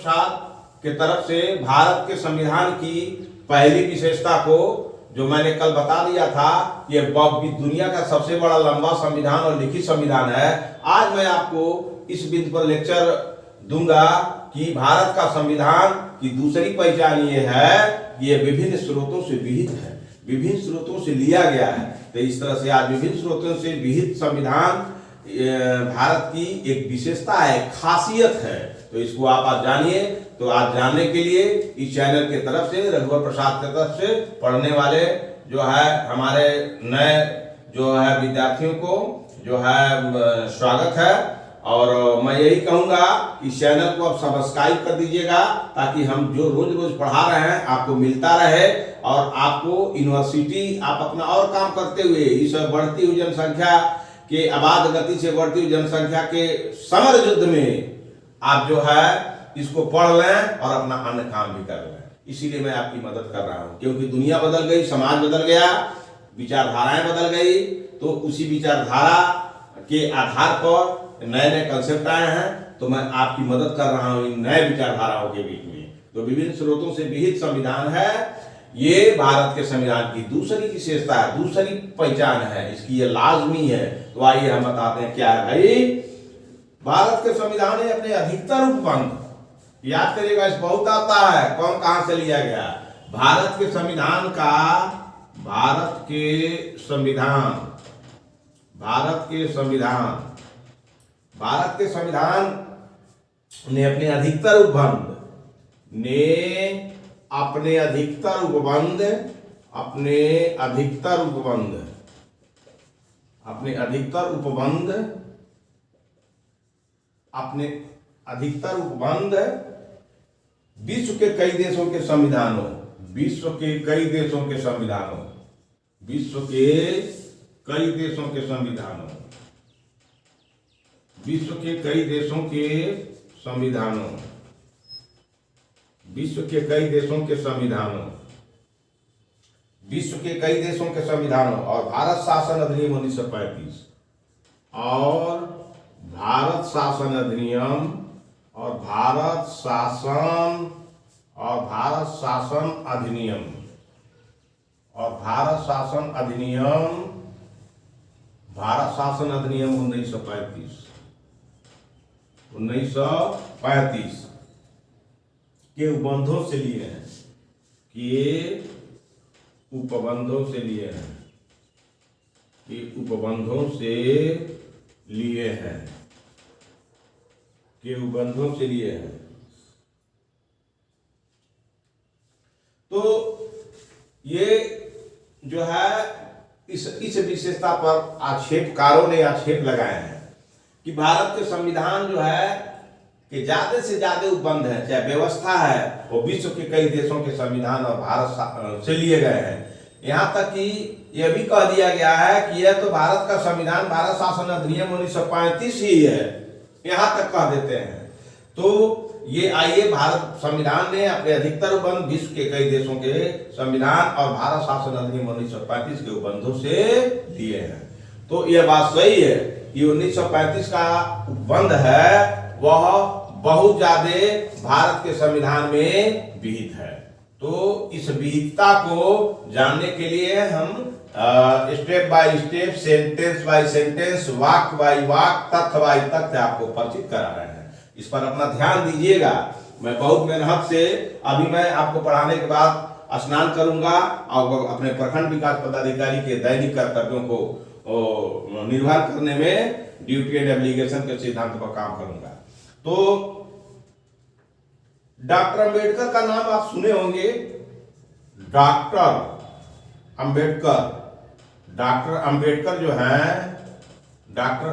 प्रसाद के तरफ से भारत के संविधान की पहली विशेषता को, जो मैंने कल बता दिया था, ये दुनिया का सबसे बड़ा लंबा संविधान और लिखित संविधान है। आज मैं आपको इस बिंदु पर लेक्चर दूंगा कि भारत का संविधान की दूसरी पहचान ये है कि ये विभिन्न स्रोतों से विहित है, विभिन्न स्रोतों से लिया गया है। तो इस तरह से आज विभिन्न स्रोतों से विहित संविधान भारत की एक विशेषता है, खासियत है। तो इसको आप आज जानिए। तो आज जानने के लिए इस चैनल के तरफ से, रघुवर प्रसाद की तरफ से पढ़ने वाले जो है हमारे नए जो है विद्यार्थियों को जो है स्वागत है। और मैं यही कहूँगा इस चैनल को आप सब्सक्राइब कर दीजिएगा, ताकि हम जो रोज रोज पढ़ा रहे हैं आपको मिलता रहे और आपको यूनिवर्सिटी आप अपना और काम करते हुए इस बढ़ती हुई जनसंख्या के आबाद गति से बढ़ती हुई जनसंख्या के समर युद्ध में आप जो है इसको पढ़ लें और अपना अन्य काम भी कर लें। इसीलिए मैं आपकी मदद कर रहा हूँ, क्योंकि दुनिया बदल गई, समाज बदल गया, विचारधाराएं बदल गई। तो उसी विचारधारा के आधार पर नए नए कंसेप्ट आए हैं। तो मैं आपकी मदद कर रहा हूँ इन नए विचारधाराओं के बीच में। तो विभिन्न स्रोतों से विहित संविधान है, ये भारत के संविधान की दूसरी विशेषता है, दूसरी पहचान है, इसकी ये लाजमी है। तो आइए हम बताते हैं क्या है भाई। भारत के संविधान ने अपने अधिकतर उपबंध, याद करिएगा इस बहुत आता है कौन कहां से लिया गया। भारत के संविधान ने अपने अधिकतर उपबंध विश्व के कई देशों के संविधानों और भारत शासन अधिनियम 1935 और भारत शासन अधिनियम 1935 के उपबंधों से लिए हैं, तो ये जो है इस विशेषता पर आक्षेपकारों ने आक्षेप लगाए हैं कि भारत के संविधान जो है कि ज्यादा से ज्यादा उपबंध है, चाहे व्यवस्था है, वो विश्व के कई देशों के संविधान और भारत से लिए गए हैं। यहाँ तक कि यह भी कह दिया गया है कि यह तो भारत का संविधान भारत शासन अधिनियम 1935 ही है, यहाँ तक कह देते हैं। तो ये आइए, भारत संविधान ने अपने अधिकतर उपबंध विश्व के कई देशों के संविधान और भारत शासन अधिनियम 1935 के उपबंधों से दिए हैं। तो यह बात सही है कि 1935 का उपबंध है वह बहुत ज्यादा भारत के संविधान में विहित है। तो इस विहितता को जानने के लिए हम step by step, sentence by sentence, वाक्य बाय वाक्य, तथ्य बाय तथ्य आपको परिचित करा रहे हैं। इस पर अपना ध्यान दीजिएगा। मैं बहुत मेहनत से अभी मैं आपको पढ़ाने के बाद स्नान करूंगा और अपने प्रखंड विकास पदाधिकारी के दैनिक कर्तव्यों को निर्वाह करने में ड्यूटी एंड एब्लिगेशन के सिद्धांत पर काम करूंगा। तो डॉक्टर अंबेडकर का नाम आप सुने होंगे। डॉक्टर अंबेडकर जो है, डॉक्टर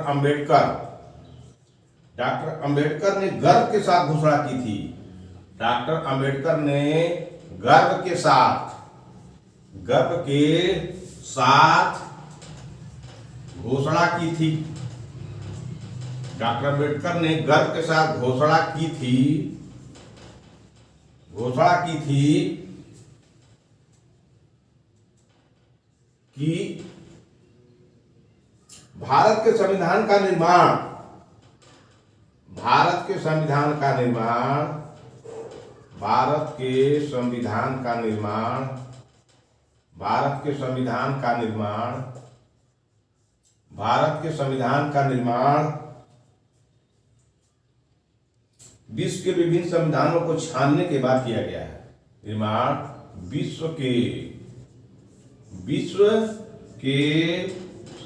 अंबेडकर ने गर्व के साथ घोषणा की थी। डॉक्टर अंबेडकर ने गर्व के साथ घोषणा की थी। डॉक्टर अंबेडकर ने गर्व के साथ घोषणा की थी कि भारत के संविधान का निर्माण भारत के संविधान का निर्माण, भारत के संविधान का निर्माण, भारत के संविधान का निर्माण विश्व के विभिन्न संविधानों को छानने के बाद किया गया है। निर्माण विश्व के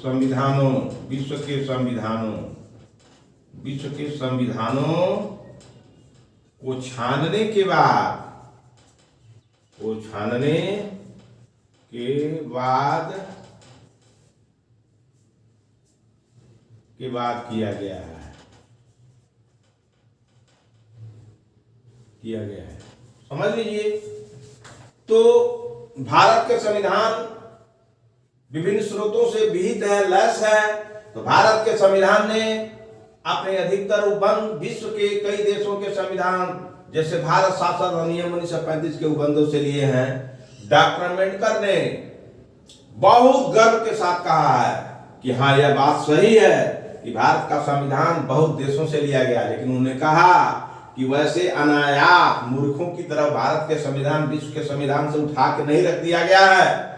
संविधानों, विश्व के संविधानों को छानने के बाद, किया गया है। समझ लीजिए, तो भारत के संविधान विभिन्न स्रोतों से विहित है, लैस है। तो भारत के संविधान ने अपने अधिकतर उपबंध विश्व के कई देशों के संविधान, जैसे भारत शासन अधिनियम 1935 के उपबंधों से लिए हैं। डॉक्टर अम्बेडकर ने बहुत गर्व के साथ कहा है कि हाँ, यह बात सही है कि भारत का संविधान बहुत देशों से लिया गया, लेकिन उन्होंने कहा कि वैसे अनायास मूर्खों की तरह भारत के संविधान विश्व के संविधान से उठा के नहीं रख दिया गया है।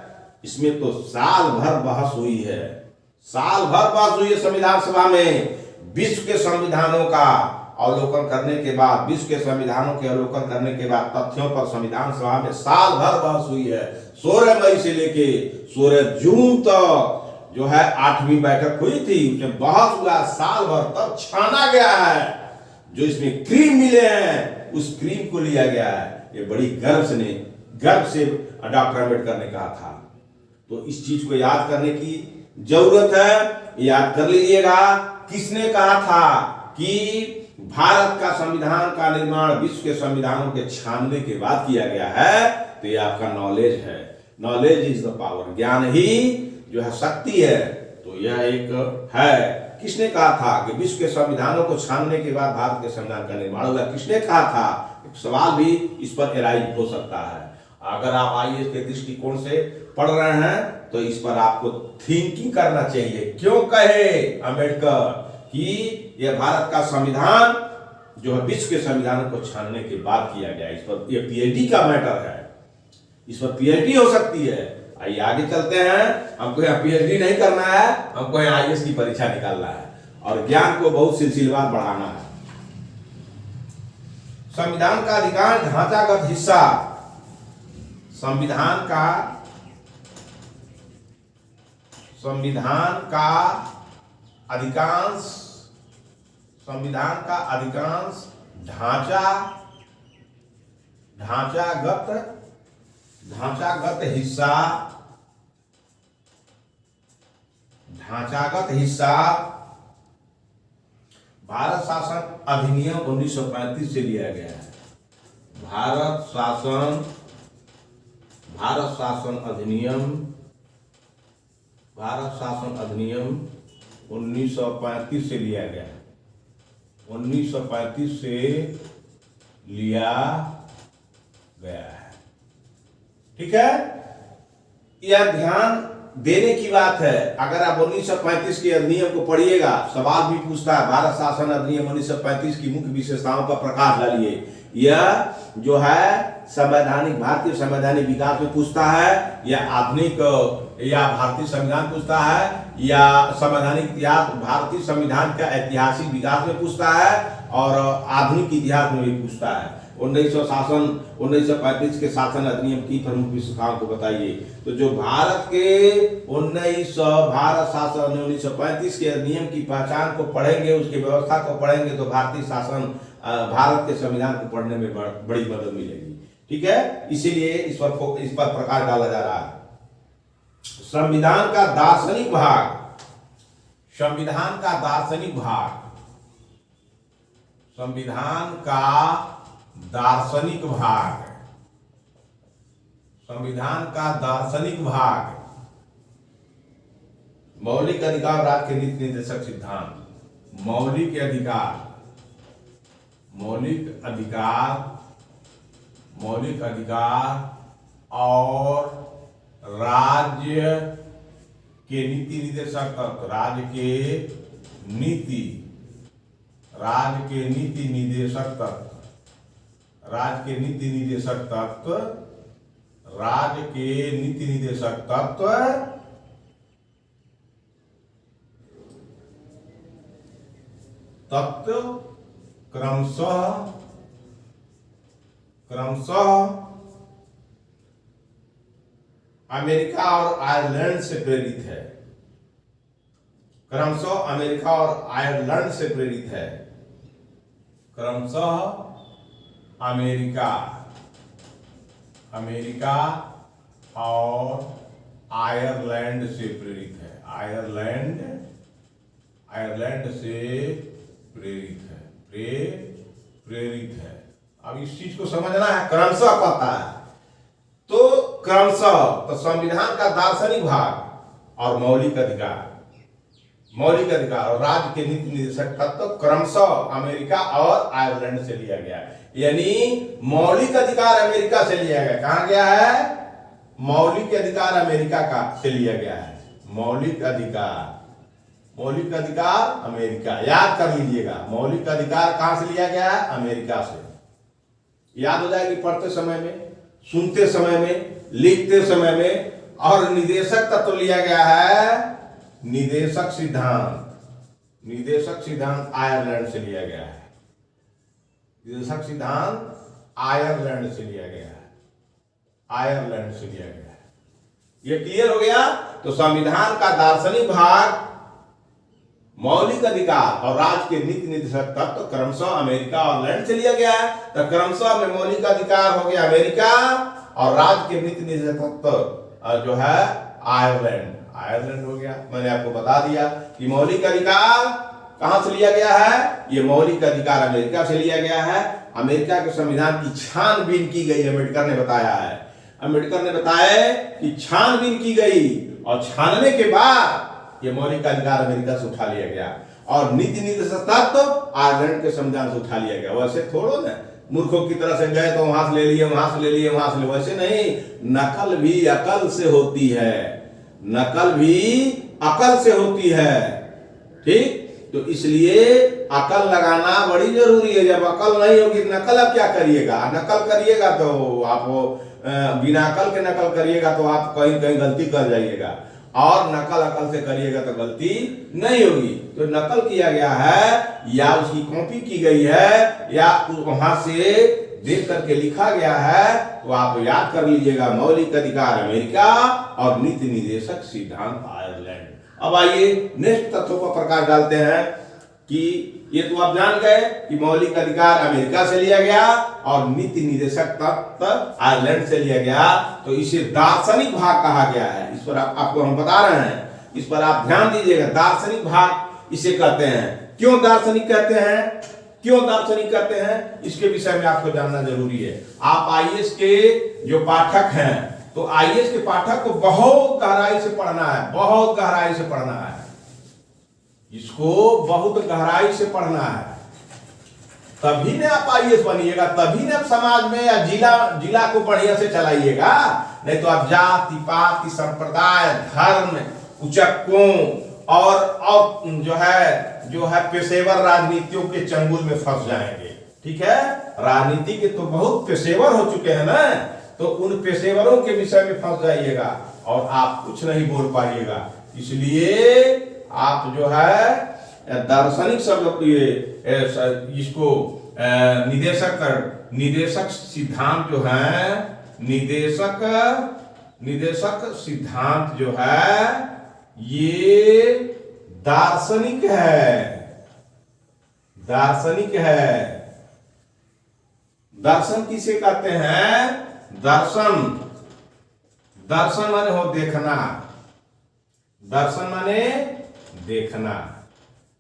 इसमें तो साल भर बहस हुई है, संविधान सभा में। विश्व के संविधानों का अवलोकन करने के बाद, विश्व के संविधानों के अवलोकन करने के बाद तथ्यों पर संविधान सभा में साल भर बहस हुई है। 16 मई से लेके 16 जून तक जो है 8वीं बैठक हुई थी, उसमें बहस हुआ साल भर, तब छाना गया है। जो इसमें क्रीम मिले हैं उस क्रीम को लिया गया है। ये बड़ी गर्व से डॉक्टर अम्बेडकर ने कहा था। तो इस चीज को याद करने की जरूरत है, याद कर लीजिएगा। किसने कहा था कि भारत का संविधान का निर्माण विश्व के संविधानों के छानने के बाद किया गया है? तो ये आपका नॉलेज है। नॉलेज इज द पावर, ज्ञान ही जो है शक्ति है। तो यह एक है। किसने कहा था कि विश्व के संविधानों को छानने के बाद भारत के संविधान का निर्माण होगा? किसने कहा था? एक सवाल भी इस पर एराइज हो सकता है। अगर आप आईएएस के दृष्टिकोण से पढ़ रहे हैं तो इस पर आपको थिंकिंग करना चाहिए। क्यों कहे अम्बेडकर कि यह भारत का संविधान जो है विश्व के संविधानों को छानने के बाद किया गया? इस पर यह पीएचडी का मैटर है, इस पर पीएचडी हो सकती है। आइए आगे चलते हैं। हमको यहाँ पीएचडी नहीं करना है, हमको यहाँ आईएएस की परीक्षा निकालना है और ज्ञान को बहुत सिलसिलेवार बढ़ाना है। संविधान का अधिकांश ढांचागत हिस्सा, संविधान का अधिकांश ढांचागत हिस्सा भारत शासन अधिनियम 1935 से लिया गया है। भारत शासन अधिनियम 1935 से लिया गया है। 1935 से लिया गया है। ठीक है, यह ध्यान देने की बात है। अगर आप 1935 के अधिनियम को पढ़िएगा, सवाल भी पूछता है भारत शासन अधिनियम 1935 की मुख्य विशेषताओं पर प्रकाश डालिए। यह जो है संवैधानिक, भारतीय संवैधानिक विकास में पूछता है, या आधुनिक या भारतीय संविधान पूछता है, या संवैधानिक इतिहास, भारतीय संविधान का ऐतिहासिक विकास में पूछता है, और आधुनिक इतिहास में भी पूछता है। 1935 के शासन अधिनियम की प्रमुख विशेषताओं को बताइए। तो जो भारत शासन 1935 के अधिनियम की पहचान को पढ़ेंगे, उसकी व्यवस्था को पढ़ेंगे, तो भारत के संविधान को पढ़ने में बड़ी मदद मिलेगी। ठीक है, इसीलिए इस पर प्रकाश डाला जा रहा है। संविधान का दार्शनिक भाग, संविधान का दार्शनिक भाग मौलिक अधिकार, राज्य के नीति निर्देशक सिद्धांत, मौलिक अधिकार और राज्य के नीति निर्देशक तत्व, राज्य के नीति निर्देशक तत्व, राज्य के नीति निदेशक तत्व, राज्य के नीति निदेशक तत्व क्रमशः अमेरिका और आयरलैंड से प्रेरित है। क्रमशः अमेरिका और आयरलैंड से प्रेरित है। क्रमशः अमेरिका और आयरलैंड से प्रेरित है। आयरलैंड से प्रेरित है। अब इस चीज को समझना है, क्रमशः पता है तो क्रमशः तो संविधान का दार्शनिक भाग और मौलिक अधिकार और राज्य के नीति निदेशक तत्व क्रमशः अमेरिका और आयरलैंड से लिया गया है। यानी मौलिक अधिकार अमेरिका से लिया गया। कहां गया है? मौलिक अधिकार अमेरिका का से लिया गया है। मौलिक अधिकार अमेरिका, याद कर लीजिएगा, मौलिक अधिकार कहां से लिया गया है? अमेरिका से। याद हो जाएगी पढ़ते समय में, सुनते समय में, लिखते समय में। और निदेशक तत्व लिया गया है, निदेशक सिद्धांत आयरलैंड से लिया गया है। निदेशक सिद्धांत आयरलैंड से लिया गया है। ये क्लियर हो गया? तो संविधान का दार्शनिक भाग, मौलिक अधिकार और राज्य के नीति निदेशक तत्व क्रमशः अमेरिका और आयरलैंड से लिया गया है। तो क्रमशः में मौलिक अधिकार हो गया अमेरिका और राज्य के नीति निदेशक तत्व जो है आयरलैंड हो गया। मैंने आपको बता दिया कि मौलिक अधिकार कहां से लिया गया है? ये मौलिक अधिकार अमेरिका से लिया गया है। अमेरिका के संविधान की छानबीन की गई, अम्बेडकर ने बताया है। अम्बेडकर ने बताया कि छानबीन की गई और छानने के बाद ये मौलिक अधिकार अमेरिका से उठा लिया गया और नीति निदेशक तत्व आयरलैंड के संविधान से उठा लिया गया। वैसे थोड़ो ना मूर्खों की तरह से गए तो वहां से ले लिए, वहां से ले लिए, वहां से ले, वैसे नहीं। नकल भी अकल से होती है, नकल भी अकल से होती है। ठीक, तो इसलिए अकल लगाना बड़ी जरूरी है। जब अकल नहीं होगी नकल अब क्या करिएगा? नकल करिएगा तो आप बिना अकल के नकल करिएगा तो आप कहीं कहीं गलती कर जाइएगा, और नकल अकल से करिएगा तो गलती नहीं होगी। तो नकल किया गया है या उसकी कॉपी की गई है या वहां से देख करके लिखा गया है, तो आप याद कर लीजिएगा, मौलिक अधिकार अमेरिका और नीति निदेशक सिद्धांत आयरलैंड। अब आइए नेक्स्ट तत्वों पर प्रकाश डालते हैं कि ये तो आप जान गए कि मौलिक अधिकार अमेरिका से लिया गया और नीति निदेशक तत्व आयरलैंड से लिया गया। तो इसे दार्शनिक भाग कहा गया है। इस पर आपको हम बता रहे हैं, इस पर आप ध्यान दीजिएगा। दार्शनिक भाग इसे कहते हैं। क्यों दार्शनिक कहते हैं, इसके विषय में आपको जानना जरूरी है। आप आईएएस के जो पाठक हैं, तो आईएएस के पाठक को बहुत गहराई से पढ़ना है, इसको बहुत गहराई से पढ़ना है, तभी ने आप आईएएस बनिएगा, तभी ने आप समाज में या जिला को बढ़िया से चलाइएगा। नहीं तो आप जाति पाति संप्रदाय धर्म उचक्कों और जो है पेशेवर राजनीतियों के चंगुल में फंस जाएंगे। ठीक है, राजनीति के तो बहुत पेशेवर हो चुके हैं ना, तो उन पेशेवरों के विषय में फंस जाइएगा और आप कुछ नहीं बोल पाइएगा। इसलिए आप जो है दार्शनिक शब्द इसको निदेशक सिद्धांत जो है, निदेशक सिद्धांत जो है ये दार्शनिक है। दर्शन किसे कहते हैं? दर्शन माने हो देखना। दर्शन माने देखना।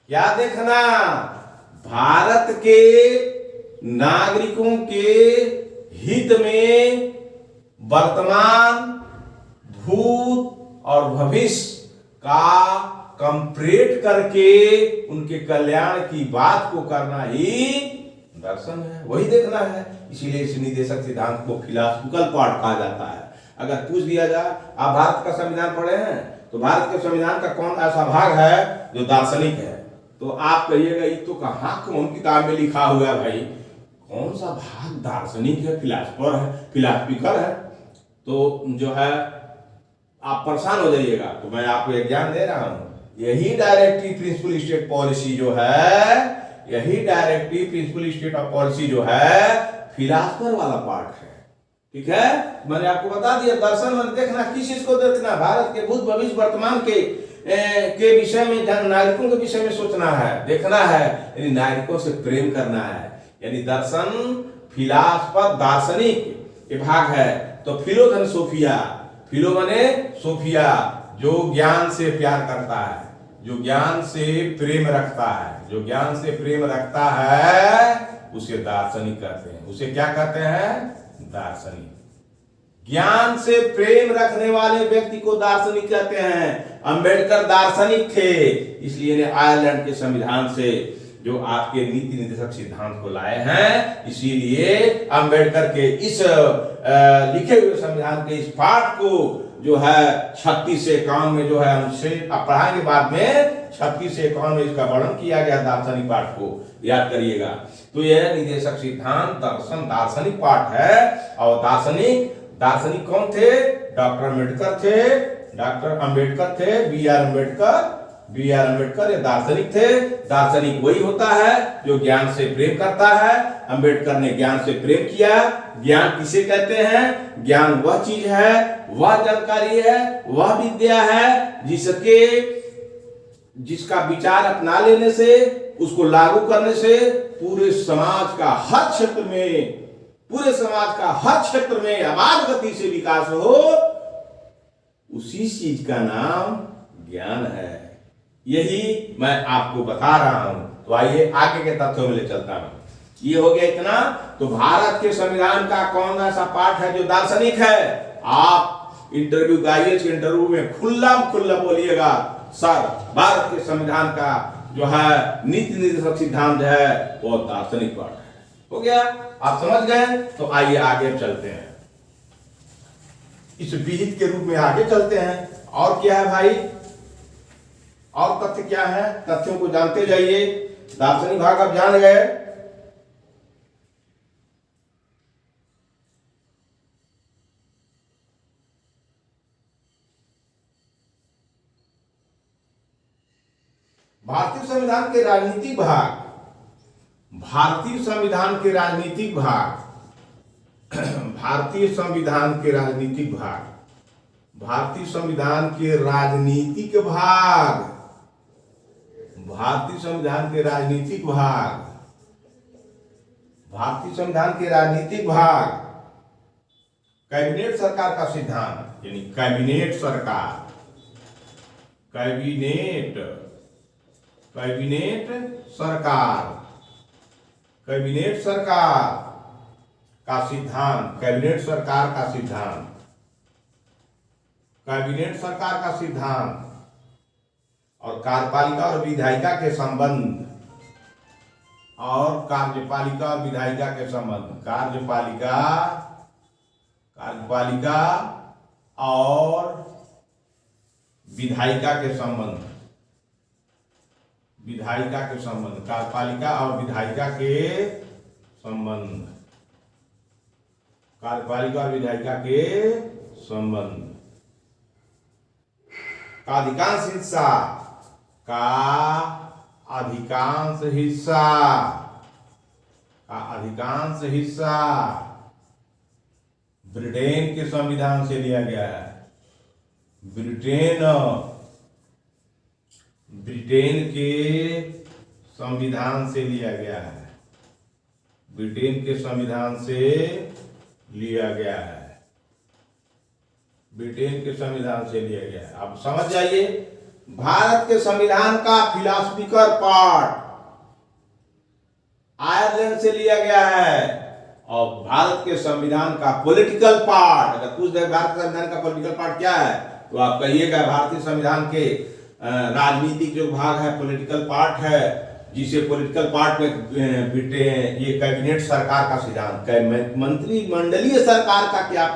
क्या देखना? भारत के नागरिकों के हित में वर्तमान, भूत और भविष्य का कंपेयर करके उनके कल्याण की बात को करना ही दर्शन है, वही देखना है। इसीलिए इस निदेशक सिद्धांत को फिलॉसफिकल पार्ट कहा जाता है। अगर पूछ दिया जाए आप भारत का संविधान पढ़े हैं, तो भारत के संविधान का कौन ऐसा भाग है जो दार्शनिक है, तो आप कहिएगा ये तो कहाँ कौन किताब में लिखा हुआ है भाई, कौन सा भाग दार्शनिक है, फिलासफिकर है, तो जो है आप परेशान हो जाइएगा। तो मैं आपको एक ज्ञान दे रहा हूं, यही डायरेक्टिव प्रिंसिपल स्टेट पॉलिसी जो है, यही directive principle state of policy जो है फिलासफर वाला पार्ट है। ठीक है, मैंने आपको बता दिया दर्शन में देखना, किस चीज को देखना, भारत के भूत भविष्य वर्तमान के विषय में, नागरिकों के विषय में सोचना है, देखना है, यानी नागरिकों से प्रेम करना है। यानी दर्शन फिलासफर दार्शनिक ये भाग है। तो फिलोधन सोफिया, फिलो माने सोफिया, जो ज्ञान से प्यार करता है, जो ज्ञान से प्रेम रखता है, जो ज्ञान से प्रेम रखता है उसे दार्शनिक कहते हैं। उसे क्या कहते हैं? दार्शनिक। ज्ञान से प्रेम रखने वाले व्यक्ति को दार्शनिक कहते हैं। अंबेडकर दार्शनिक थे, इसलिए आयरलैंड के संविधान से जो आपके नीति निर्देशक सिद्धांत को लाए हैं, इसीलिए अंबेडकर के इस लिखे हुए संविधान के इस पाठ को जो है 36 से 51 में जो है अनुच्छेद पढ़ाएंगे बाद में, 36 से 51 में इसका वर्णन किया गया दार्शनिक पाठ को, याद करिएगा। तो यह निर्देशक सिद्धांत दर्शन दार्शनिक पाठ है। और दार्शनिक कौन थे? डॉक्टर अम्बेडकर थे, डॉक्टर अम्बेडकर थे, बी आर अम्बेडकर ये दार्शनिक थे। दार्शनिक वही होता है जो ज्ञान से प्रेम करता है। अम्बेडकर ने ज्ञान से प्रेम किया। ज्ञान किसे कहते हैं? ज्ञान वह चीज है, वह जानकारी है, वह विद्या है जिसका विचार अपना लेने से, उसको लागू करने से पूरे समाज का हर क्षेत्र में अबाध गति से विकास हो, उसी चीज का नाम ज्ञान है। यही मैं आपको बता रहा हूं। तो आइए आगे के तथ्यों में ले चलता हूं। ये हो गया इतना। तो भारत के संविधान का कौन सा पार्ट है जो दार्शनिक है? आप इंटरव्यू गाइए, इंटरव्यू में खुल्ला बोलिएगा, सर भारत के संविधान का जो है नीति निर्देशक सिद्धांत है वो दार्शनिक पार्ट है। हो गया, आप समझ गए। तो आइए आगे चलते हैं, इस विहित के रूप में आगे चलते हैं। और क्या है भाई, और तथ्य क्या है? तथ्यों को जानते जाइए। दार्शनिक भाग आप जान गए। भारतीय संविधान के राजनीतिक भाग, भारतीय संविधान के राजनीतिक भाग, भारतीय संविधान के राजनीतिक भाग, भारतीय संविधान के राजनीतिक भाग, भारतीय संविधान के राजनीतिक भाग, भारतीय संविधान के राजनीतिक भाग, कैबिनेट सरकार का सिद्धांत, यानी कैबिनेट सरकार, कैबिनेट सरकार, कैबिनेट सरकार का सिद्धांत, कैबिनेट सरकार का सिद्धांत, कैबिनेट सरकार का सिद्धांत, और कार्यपालिका और विधायिका के संबंध, और कार्यपालिका और विधायिका के संबंध, कार्यपालिका और विधायिका के संबंध, विधायिका के संबंध, कार्यपालिका और विधायिका के संबंध, कार्यपालिका और विधायिका के संबंध का अधिकांश हिस्सा, का अधिकांश हिस्सा ब्रिटेन के संविधान से लिया गया है। ब्रिटेन के संविधान से लिया गया है, ब्रिटेन के संविधान से लिया गया है, ब्रिटेन के संविधान से लिया गया है। आप समझ जाइए, भारत के संविधान का फिलासफिकल पार्ट आयरलैंड से लिया गया है, और भारत के संविधान का पॉलिटिकल पार्ट, अगर पूछ दे भारत के संविधान का पॉलिटिकल पार्ट क्या है, तो आप कहिएगा भारतीय संविधान के राजनीतिक जो भाग है पॉलिटिकल पार्ट है, जिसे पॉलिटिकल पार्ट में ये कैबिनेट सरकार का सिद्धांत, मंत्रिमंडलीय सरकार का क्या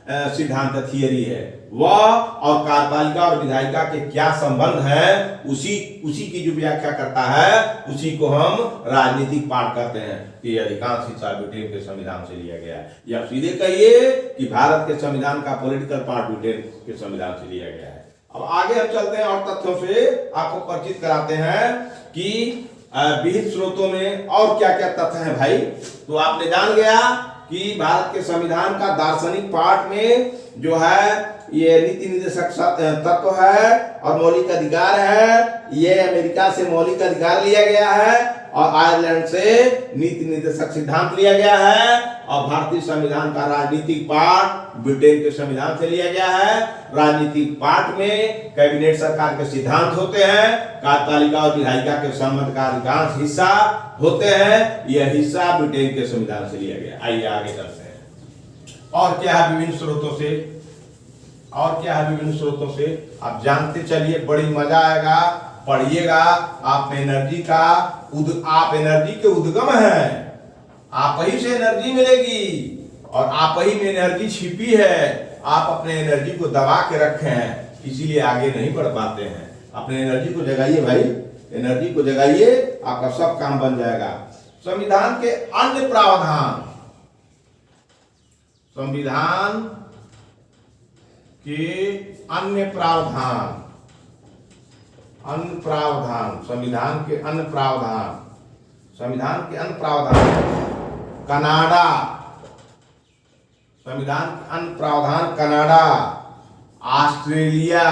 सिद्धांत थियरी है, वह और कार्यपालिका और विधायिका के क्या संबंध है, उसी की जो व्याख्या करता है उसी को हम राजनीतिक पाठ कहते हैं। कि अधिकांश हिस्सा ब्रिटेन के संविधान से लिया गया है, या सीधे कहिए कि भारत के संविधान का पॉलिटिकल पार्ट ब्रिटेन के संविधान से लिया गया है। अब आगे हम चलते हैं और तथ्यों से आपको परिचित कराते हैं कि विहित स्रोतों में और क्या क्या तथ्य हैं भाई। तो आपने जान गया कि भारत के संविधान का दार्शनिक पार्ट में जो है ये नीति निर्देशक तत्व है और मौलिक अधिकार है। ये अमेरिका से मौलिक अधिकार लिया गया है और आयरलैंड से नीति निर्देशक सिद्धांत लिया गया है, और भारतीय संविधान का राजनीतिक पार्ट ब्रिटेन के संविधान से लिया गया है। राजनीतिक पार्ट में कैबिनेट सरकार के सिद्धांत होते हैं, कार्यपालिका और विधायिका के संबंध का अधिकांश हिस्सा होते हैं, यह हिस्सा ब्रिटेन के संविधान से लिया गया। आइए आगे चलते हैं। और क्या है विभिन्न स्रोतों से, और क्या है विभिन्न स्रोतों से आप जानते चलिए, बड़ी मजा आएगा, पढ़िएगा। आप एनर्जी के उद्गम हैं, आप ही से एनर्जी मिलेगी और आप ही में एनर्जी छिपी है। आप अपने एनर्जी को दबा के रखे हैं, इसीलिए आगे नहीं बढ़ पाते हैं। अपने एनर्जी को जगाइए भाई, एनर्जी को जगाइए, आपका सब काम बन जाएगा। संविधान के अन्य प्रावधान, संविधान के अन्य प्रावधान, संविधान के अन्य प्रावधान, संविधान के अन्य प्रावधान कनाडा, संविधान के अन्य प्रावधान Canada, Australia,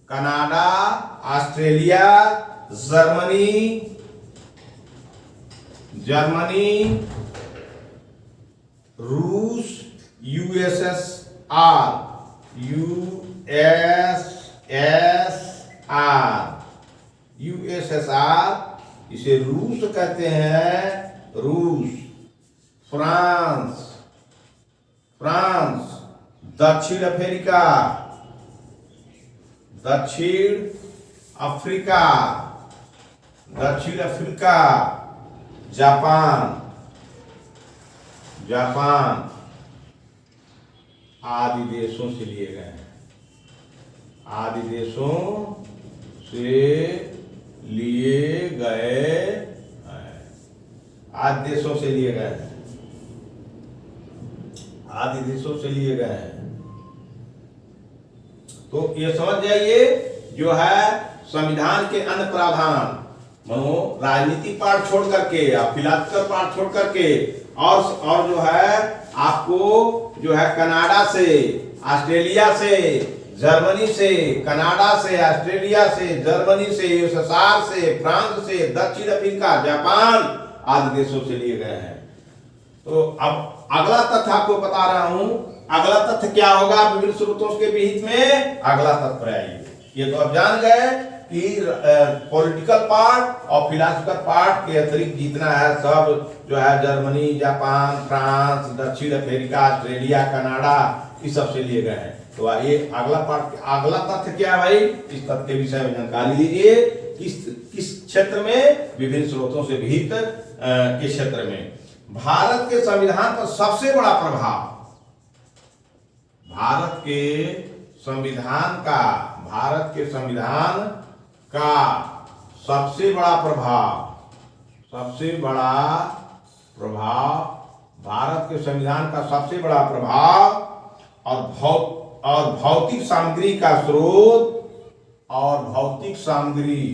Canada, Australia, Germany, रूस, यूएसएसआर, इसे रूस कहते हैं, रूस, फ्रांस, दक्षिण अफ्रीका, जापान आदि देशों से लिए गए हैं, आदि देशों से लिए गए हैं, आदि देशों से लिए गए हैं, आदि देशों से लिए गए हैं। तो ये समझ जाइए, जो है संविधान के अन्य प्रावधान, मनो राजनीतिक पार्ट छोड़ करके या फिलोसफिकल पार्ट छोड़ करके, और जो है आपको जो है कनाडा से, ऑस्ट्रेलिया से, जर्मनी से, कनाडा से, ऑस्ट्रेलिया से, जर्मनी से, यूएसएसआर से, फ्रांस से, दक्षिण अफ्रीका, जापान आदि देशों से लिए गए हैं। तो अब अगला तथ्य आपको बता रहा हूं। अगला तथ्य क्या होगा विभिन्न स्रोतों के विहित में? अगला तथ्य आइए। ये तो अब जान गए कि पॉलिटिकल पार्ट और फिलोसफिकल पार्ट के अतिरिक्त जितना है सब जो है जर्मनी, जापान, फ्रांस, दक्षिण अफ्रीका, ऑस्ट्रेलिया, कनाडा, इस सब से लिए गए हैं। तो ये अगला पार्ट, अगला तथ्य क्या है भाई? इस तथ्य के विषय में जानकारी लीजिए। किस क्षेत्र में? विभिन्न स्रोतों से विहित के क्षेत्र में। भारत के संविधान पर सबसे बड़ा प्रभाव, भारत के संविधान का सबसे बड़ा प्रभाव, भारत के संविधान का सबसे बड़ा प्रभाव और भौतिक सामग्री का स्रोत, और भौतिक सामग्री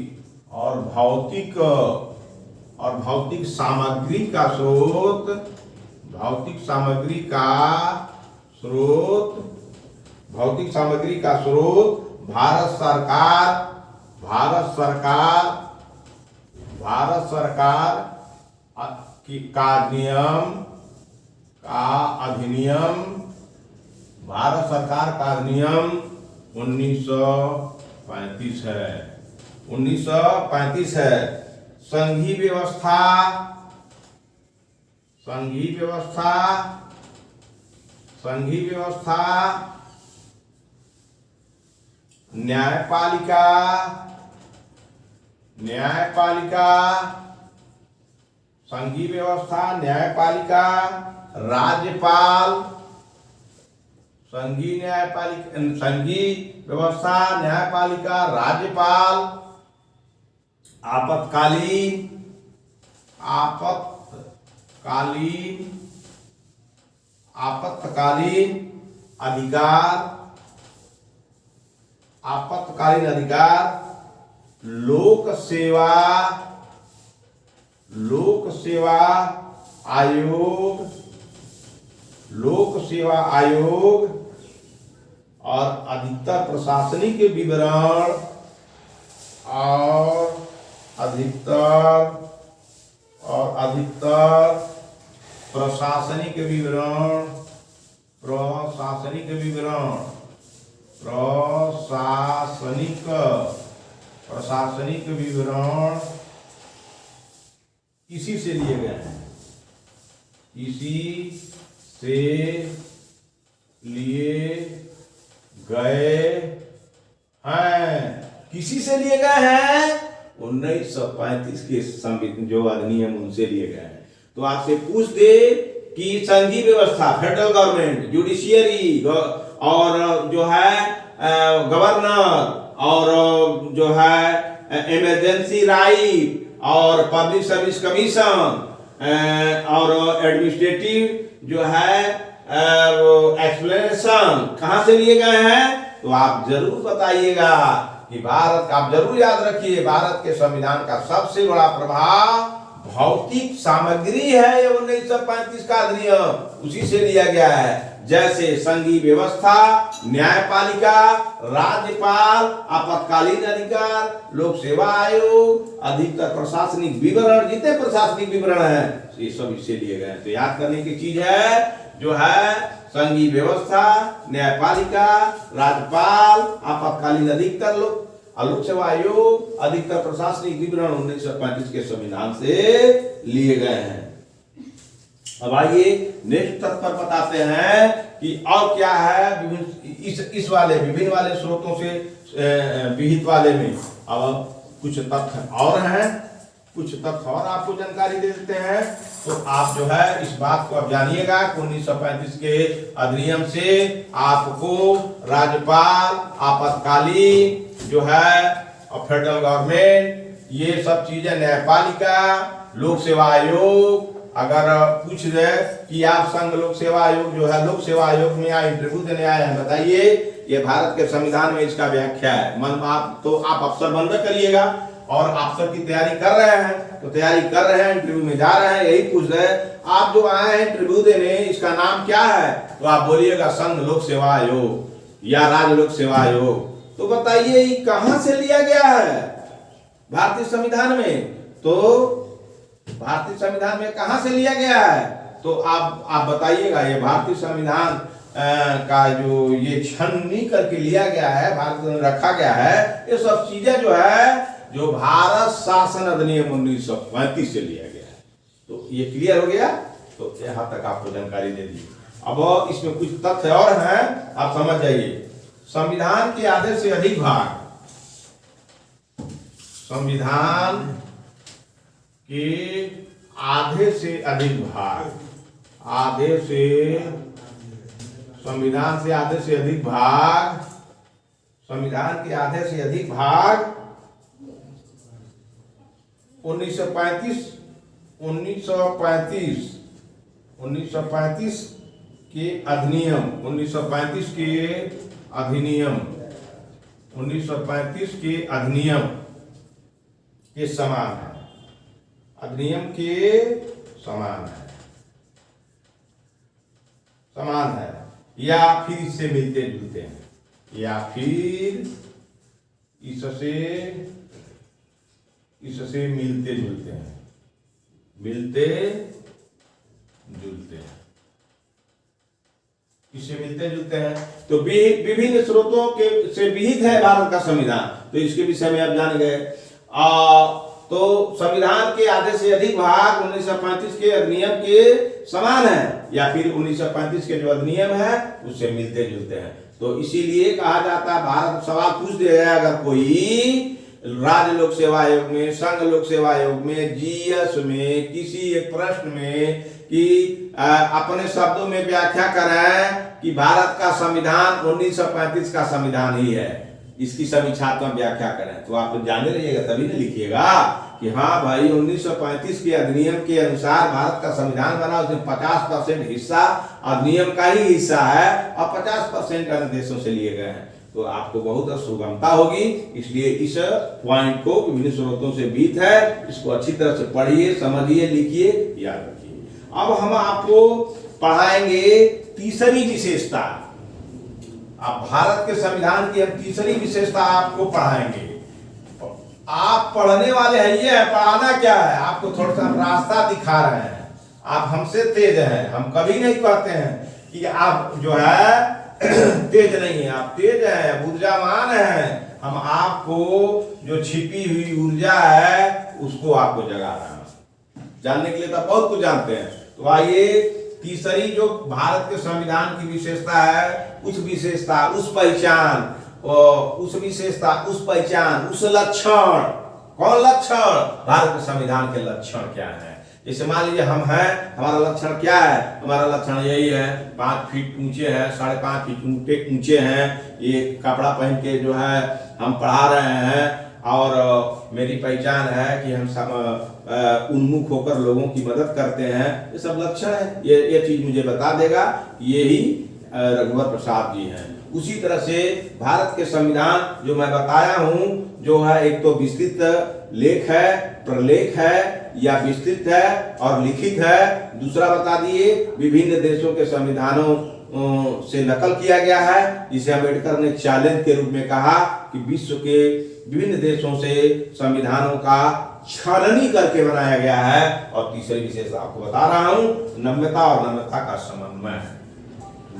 का स्रोत भारत सरकार का अधिनियम, भारत सरकार का अधिनियम 1935 है। 1935 है। संघीय व्यवस्था, न्यायपालिका, संघीय व्यवस्था, न्यायपालिका, राज्यपाल, संघीय व्यवस्था, न्यायपालिका, राज्यपाल, आपातकालीन अधिकार, लोक सेवा आयोग और अधिकतर प्रशासनिक विवरण प्रशासनिक विवरण इसी से लिए गए हैं, किसी से लिए गए हैं 1935 के संविधान जो अधिनियम उनसे लिए गए हैं। तो आपसे पूछ दे कि संघीय व्यवस्था, फेडरल गवर्नमेंट, जुडिशियरी और जो है गवर्नर और जो है इमरजेंसी राइट और पब्लिक सर्विस कमीशन और एडमिनिस्ट्रेटिव जो है एक्सप्लेनेशन कहां से लिए गए हैं? तो आप जरूर बताइएगा कि भारत का, आप जरूर याद रखिए, भारत के संविधान का सबसे बड़ा प्रभाव भौतिक सामग्री है। ये 1935 का अधिनियम उसी से लिया गया है। जैसे संघीय व्यवस्था, न्यायपालिका, राज्यपाल, आपातकालीन अधिकार, लोक सेवा आयोग, अधिकतर प्रशासनिक विवरण, जितने प्रशासनिक विवरण है ये सब इससे लिए गए। तो याद करने की चीज है जो है संघीय व्यवस्था, न्यायपालिका, राज्यपाल, आपातकालीन अधिकतर लोक सेवा आयोग, अधिकतर प्रशासनिक विवरण 1935 के संविधान से लिए गए हैं। अब आइए नेक्स्ट तथ्य पर बताते हैं कि और क्या है विभिन्न वाले स्रोतों से विहित वाले में। अब कुछ तथ्य और हैं, कुछ तथ्य और आपको जानकारी दे देते हैं। तो आप जो है इस बात को अब जानिएगा कि 1935 के अधिनियम से आपको राज्यपाल, आपातकालीन जो है और फेडरल गवर्नमेंट, ये सब चीजें, न्यायपालिका, लोक सेवा आयोग, अगर पूछ दे कि आप संघ लोक सेवा आयोग जो है, लोक सेवा आयोग में यहाँ इंटरव्यू देने आए हैं, बताइए ये भारत के संविधान में इसका व्याख्या है। मन आप तो आप अफसर बनकर करिएगा और अफसर की तैयारी कर रहे हैं, तो तैयारी कर रहे हैं, इंटरव्यू में जा रहे हैं, यही पूछ रहे हैं आप जो आए हैं इंटरव्यू देने, इसका नाम क्या है? तो आप बोलिएगा संघ लोक सेवा आयोग या राज्य लोक सेवा आयोग। तो बताइए ये कहां से लिया गया है भारतीय संविधान में? तो भारतीय संविधान में कहां से लिया गया है? तो आप बताइएगा। ये भारतीय संविधान का जो ये छन्नी करके लिया गया है, भारत में रखा गया है, ये सब चीजें जो है जो भारत शासन अधिनियम 1935 से लिया गया है। तो ये क्लियर हो गया। तो यहां तक आपको जानकारी दे दी। अब इसमें कुछ तथ्य और हैं, आप समझ जाइए। संविधान के आधे से अधिक भाग, संविधान के आधे से अधिक भाग, संविधान से आधे से अधिक भाग, संविधान के आधे से अधिक भाग 1935 के अधिनियम, 1935 के अधिनियम के समान है, अधिनियम के समान है या फिर इससे मिलते जुलते हैं, या फिर इससे मिलते जुलते हैं, इससे मिलते जुलते हैं। तो विभिन्न स्रोतों के से विहित है भारत का संविधान। तो इसके विषय में आप जान गए। तो संविधान के आधे से अधिक भाग 1935 के अधिनियम के समान है या फिर 1935 के जो अधिनियम है उससे मिलते जुलते हैं। तो इसीलिए कहा जाता है, भारत सवाल पूछ दिया अगर कोई राज्य लोक सेवा आयोग में, संघ लोक सेवा आयोग में, जीएस में, किसी एक प्रश्न में कि अपने शब्दों में व्याख्या करें कि भारत का संविधान 1935 का संविधान ही है, इसकी समीक्षात्मक व्याख्या करें, तो आप जाने रहिएगा तभी ना लिखिएगा कि हाँ भाई 1935 के अधिनियम के अनुसार भारत का संविधान बना, उसमें 50% हिस्सा अधिनियम का ही हिस्सा है और 50% अन्य देशों से लिए गए हैं, तो आपको बहुत सुगमता होगी। इसलिए इस पॉइंट को विभिन्न स्रोतों से बीत है, इसको अच्छी तरह से पढ़िए, समझिए, लिखिए, याद रखिए। अब हम आपको पढ़ाएंगे तीसरी विशेषता। अब भारत के संविधान की हम तीसरी विशेषता आपको पढ़ाएंगे। आप पढ़ने वाले हैं, ये है पढ़ाना क्या है, आपको थोड़ा सा हम रास्ता दिखा रहे हैं। आप हमसे तेज हैं, हम कभी नहीं कहते हैं कि आप जो है तेज नहीं है, आप तेज हैं, ऊर्जावान हैं। हम आपको जो छिपी हुई ऊर्जा है उसको आपको जगा रहे हैं। जानने के लिए तो बहुत कुछ जानते हैं। तो आइए, तीसरी जो भारत के संविधान की विशेषता है, उस विशेषता, उस पहचान, उस विशेषता, उस पहचान, उस लक्षण, कौन लक्षण, भारत के संविधान के लक्षण क्या है। जैसे मान लीजिए हम हैं, हमारा लक्षण क्या है, हमारा लक्षण यही है, 5 फीट ऊंचे हैं, 5.5 फीट ऊंचे हैं, ये कपड़ा पहन के जो है हम पढ़ा रहे हैं, और मेरी पहचान है कि हम सब उन्मुख होकर लोगों की मदद करते हैं, ये सब लक्षण है। ये चीज मुझे बता देगा, यही रघुवर प्रसाद जी हैं। उसी तरह से भारत के संविधान जो मैं बताया हूं, जो है एक तो विस्तृत लेख है, प्रलेख है या विस्तृत है और लिखित है। दूसरा बता दिए, विभिन्न देशों के संविधानों से नकल किया गया है, जिसे अम्बेडकर ने चैलेंज के रूप में कहा कि विश्व के विभिन्न देशों से संविधानों का छाननी करके बनाया गया है। और तीसरी विशेषता आपको बता रहा हूं, नम्यता और नम्यता का समन्वय।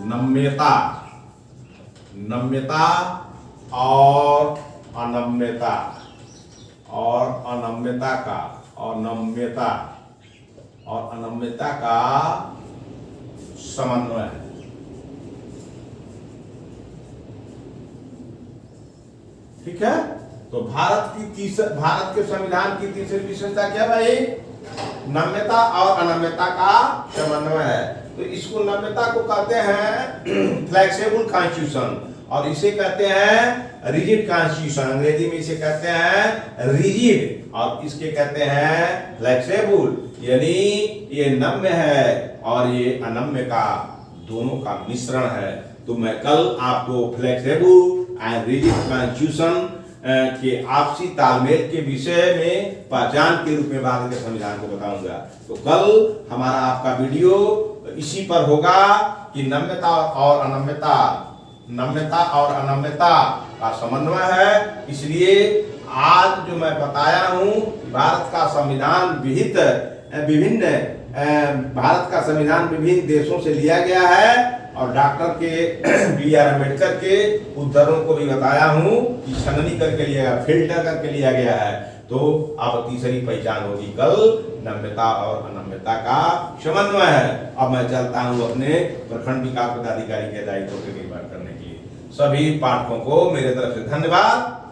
नम्यता, नम्यता और अनम्यता, और अनम्यता का, और नम्यता और अनम्यता का समन्वय। ठीक है, तो भारत के संविधान की तीसरी विशेषता क्या भाई, नम्यता और अनम्यता का समन्वय है। तो इसको, नम्यता को कहते हैं फ्लेक्सिबल कॉन्स्टिट्यूशन, और इसे कहते हैं रिजिड कॉन्स्टिट्यूशन। अंग्रेजी में इसे कहते हैं रिजिड और इसके कहते हैं फ्लेक्सिबल, यानी ये नम्य है और ये अनम्य का, दोनों का मिश्रण है। तो मैं कल आपको फ्लेक्सिबल एंड रिजिड कॉन्स्टिट्यूशन के आपसी तालमेल के विषय में पहचान के रूप में भारत के संविधान को बताऊंगा। तो कल हमारा आपका वीडियो इसी पर होगा कि नम्यता और अनम्यता, नम्यता और अनम्यता का समन्वय है। इसलिए आज जो मैं बताया हूं, भारत का संविधान भारत का संविधान विभिन्न देशों से लिया गया है, और डॉक्टर के B.R. अम्बेडकर के उद्धरणों को भी बताया हूं कि छननी करके लिया गया, फिल्टर करके लिया गया है। तो अब तीसरी पहचान होगी कल, नम्यता और अनम्यता का समन्वय है। अब मैं चलता हूं अपने प्रखंड विकास पदाधिकारी के दायित्व के निर्वहन करने के लिए। सभी पाठकों को मेरे तरफ से धन्यवाद।